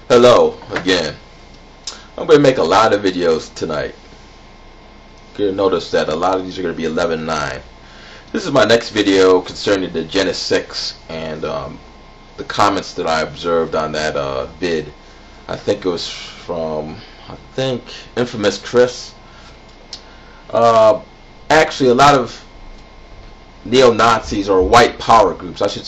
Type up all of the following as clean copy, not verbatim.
Hello again. I'm going to make a lot of videos tonight. You'll notice that a lot of these are going to be 11:9. This is my next video concerning the Jenna 6 and the comments that I observed on that vid. I think it was from, Infamous Chris. Actually, a lot of neo-Nazis or white power groups. I should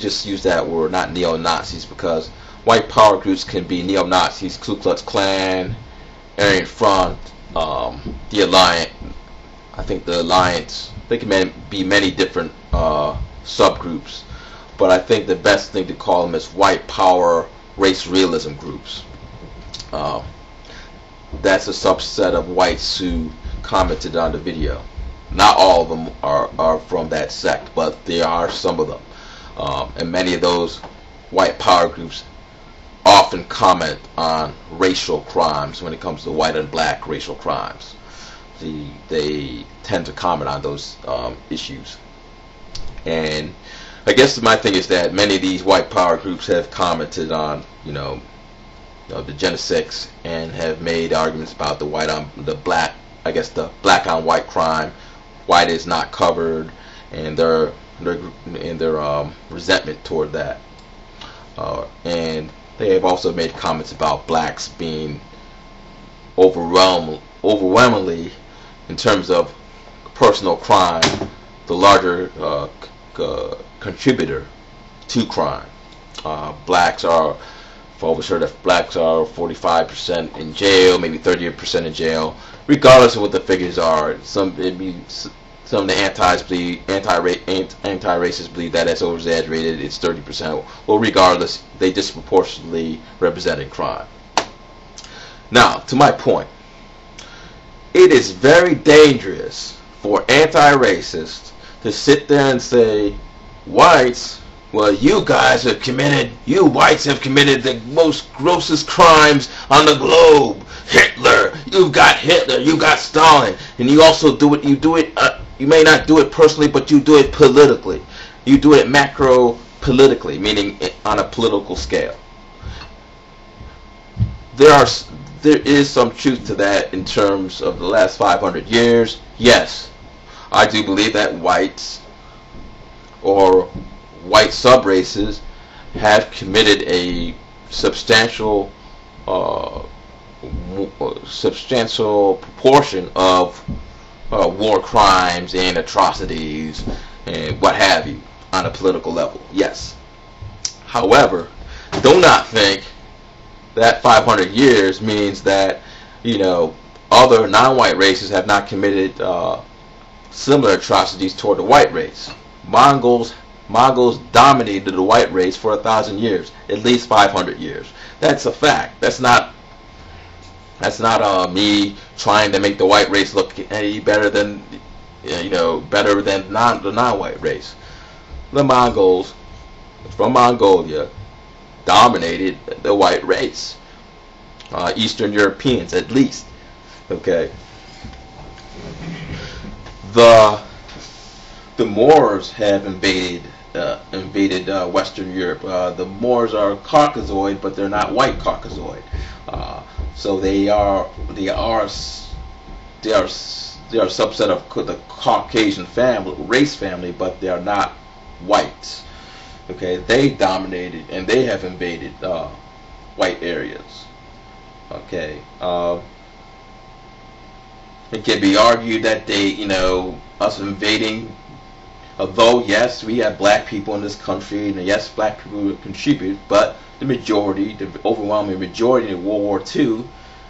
just use that word, not neo-Nazis, because white power groups can be neo-Nazis, Ku Klux Klan, Aryan Front, the Alliance. I think the Alliance. They can be many different subgroups, but I think the best thing to call them is white power race realism groups. That's a subset of whites who commented on the video. Not all of them are from that sect, but there are some of them. And many of those white power groups often comment on racial crimes when it comes to white and black racial crimes. They tend to comment on those issues. And I guess my thing is that many of these white power groups have commented on, the Jenna 6 and have made arguments about the black on white crime. White is not covered, and their resentment toward that. And they have also made comments about blacks being overwhelmingly, in terms of personal crime, the larger contributor to crime. Blacks are, I've always heard that blacks are 45% in jail, maybe 30% in jail, regardless of what the figures are. Some of the anti-racists believe that that's over-exaggerated. It's 30%. Well, regardless, they disproportionately representing crime. Now, to my point, it is very dangerous for anti-racists to sit there and say, whites, well, you whites have committed the most grossest crimes on the globe. Hitler, you've got Hitler, you got Stalin, and you also you may not do it personally, but you do it politically. You do it macro-politically, meaning on a political scale. There is some truth to that in terms of the last 500 years. Yes, I do believe that whites or white subraces have committed a substantial proportion of war crimes and atrocities and what have you on a political level. Yes. However, do not think that 500 years means that other non-white races have not committed similar atrocities toward the white race. Mongols dominated the white race for 1,000 years, at least 500 years. That's a fact. That's not me trying to make the white race look any better than the non-white race. The Mongols from Mongolia dominated the white race. Eastern Europeans, at least. Okay. The Moors have invaded Western Europe. The Moors are Caucasoid, but they're not white Caucasoid. So they are a subset of the Caucasian race family, but they are not whites. Okay, they dominated and they have invaded white areas. Okay, it can be argued that us invading. Although, yes, we have black people in this country, and yes, black people contribute, but the overwhelming majority in World War II,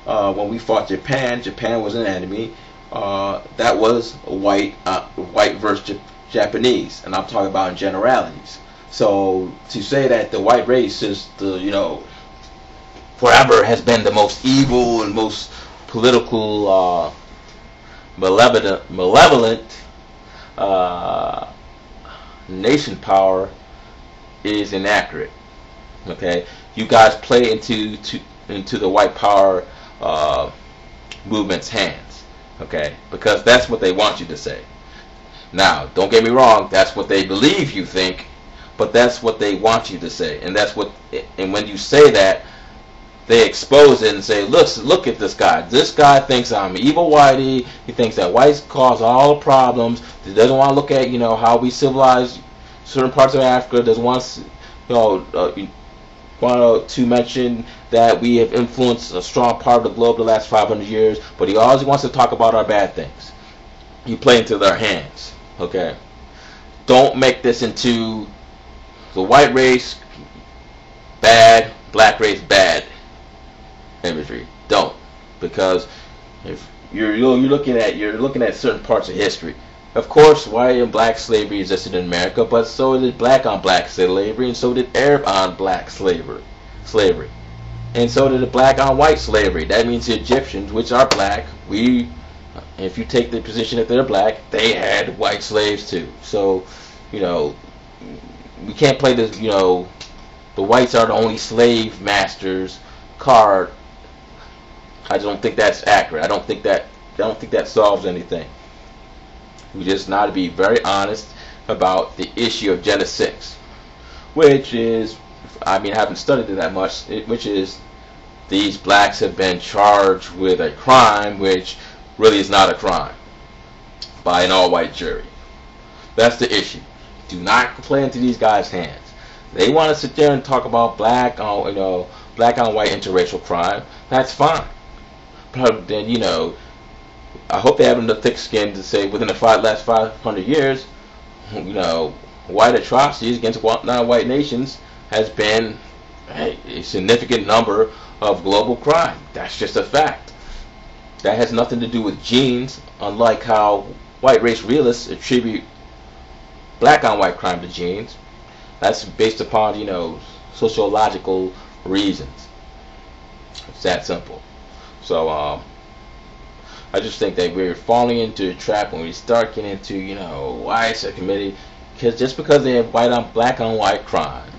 when we fought Japan was an enemy. That was white versus Japanese, and I'm talking about in generalities. So to say that the white race is forever has been the most evil and most political, malevolent nation power is inaccurate. Okay, you guys play into the white power movement's hands. Okay, because that's what they want you to say. Now, don't get me wrong, that's what they believe you think, but that's what they want you to say, and when you say that, they expose it and say, look at this guy. This guy thinks I'm evil whitey. He thinks that whites cause all the problems. He doesn't want to look at, how we civilize certain parts of Africa. Doesn't want to, want to mention that we have influenced a strong part of the globe the last 500 years. But he always wants to talk about our bad things. You play into their hands. Okay? Don't make this into the white race bad, black race bad imagery. Don't, because if you're looking at certain parts of history. Of course, white and black slavery existed in America, but so did black on black slavery, and so did Arab on black slavery, and so did the black on white slavery. That means the Egyptians, which are black, if you take the position that they're black, they had white slaves too. So, we can't play this, the whites are the only slave masters card. I don't think that's accurate. I don't think that solves anything. We just need to be very honest about the issue of Jenna 6, which is, I haven't studied it that much, which is these blacks have been charged with a crime which really is not a crime by an all-white jury. That's the issue. Do not play into these guys' hands. They want to sit there and talk about black on white interracial crime. That's fine. But then, I hope they have enough thick skin to say within the last 500 years, white atrocities against non-white nations has been a significant number of global crime. That's just a fact. That has nothing to do with genes, unlike how white race realists attribute black on white crime to genes. That's based upon, sociological reasons. It's that simple. So, I just think that we're falling into a trap when we start getting into, white subcommittee, just because they have black on white crime.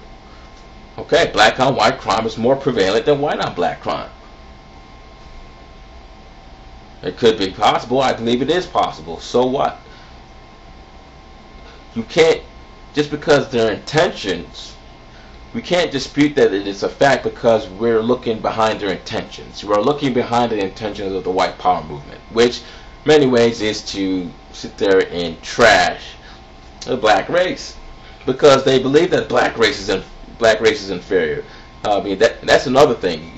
Okay, black on white crime is more prevalent than white on black crime. It could be possible. I believe it is possible. So what? You can't, just because their intentions, we can't dispute that it is a fact because we're looking behind their intentions. We're looking behind the intentions of the white power movement, which in many ways is to sit there and trash the black race because they believe that black race is inferior. That's another thing.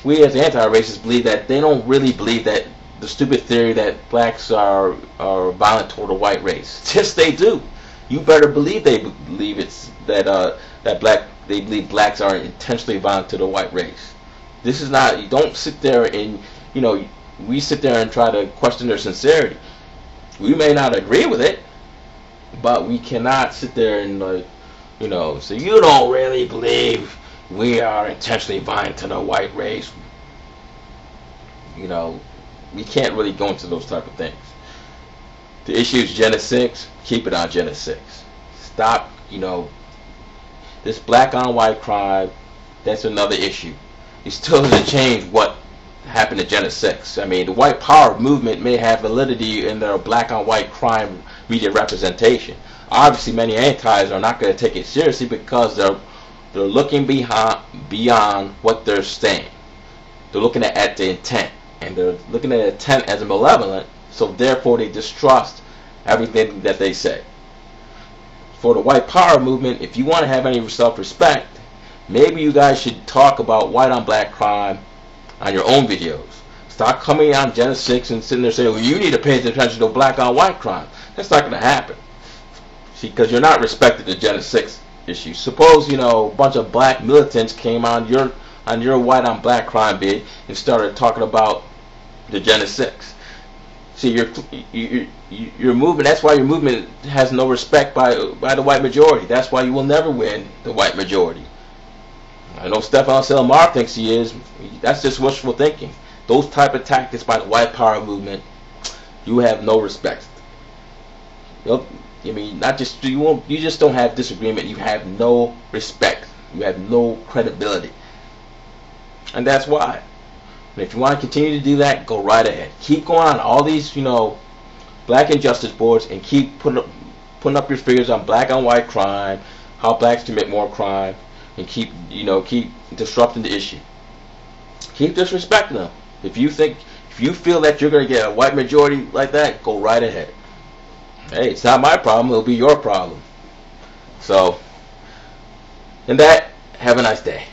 We as anti-racists believe that they don't really believe that the stupid theory that blacks are violent toward the white race. Yes, they do. You better believe they believe it's they believe blacks are intentionally violent to the white race. This is not, you don't sit there and, we sit there and try to question their sincerity. We may not agree with it, but we cannot sit there and, so you don't really believe we are intentionally violent to the white race. We can't really go into those type of things. The issue is Jenna 6. Keep it on Jenna 6. Stop, this black on white crime, that's another issue. It still doesn't change what happened to Jenna 6. The white power movement may have validity in their black on white crime media representation. Obviously, many antis are not going to take it seriously because they're looking beyond what they're saying. They're looking at the intent, and they're looking at intent as a malevolent. So therefore, they distrust everything that they say. For the white power movement, if you want to have any self-respect, maybe you guys should talk about white on black crime on your own videos. Stop coming on Jenna 6 and sitting there saying, well, you need to pay attention to black on white crime. That's not going to happen. See, because you're not respecting the Jenna 6 issue. Suppose, a bunch of black militants came on your white on black crime bid and started talking about the Jenna 6. See, your movement, that's why your movement has no respect by the white majority. That's why you will never win the white majority. I know Stefan Selmar thinks he is. That's just wishful thinking. Those type of tactics by the white power movement, you have no respect. Not just you just don't have disagreement. You have no respect. You have no credibility, and that's why. And if you want to continue to do that, go right ahead. Keep going on all these, black injustice boards and keep putting up your figures on black on white crime, how blacks commit more crime, and keep disrupting the issue. keep disrespecting them. If you feel that you're going to get a white majority like that, go right ahead. Hey, it's not my problem. It'll be your problem. So, in that, have a nice day.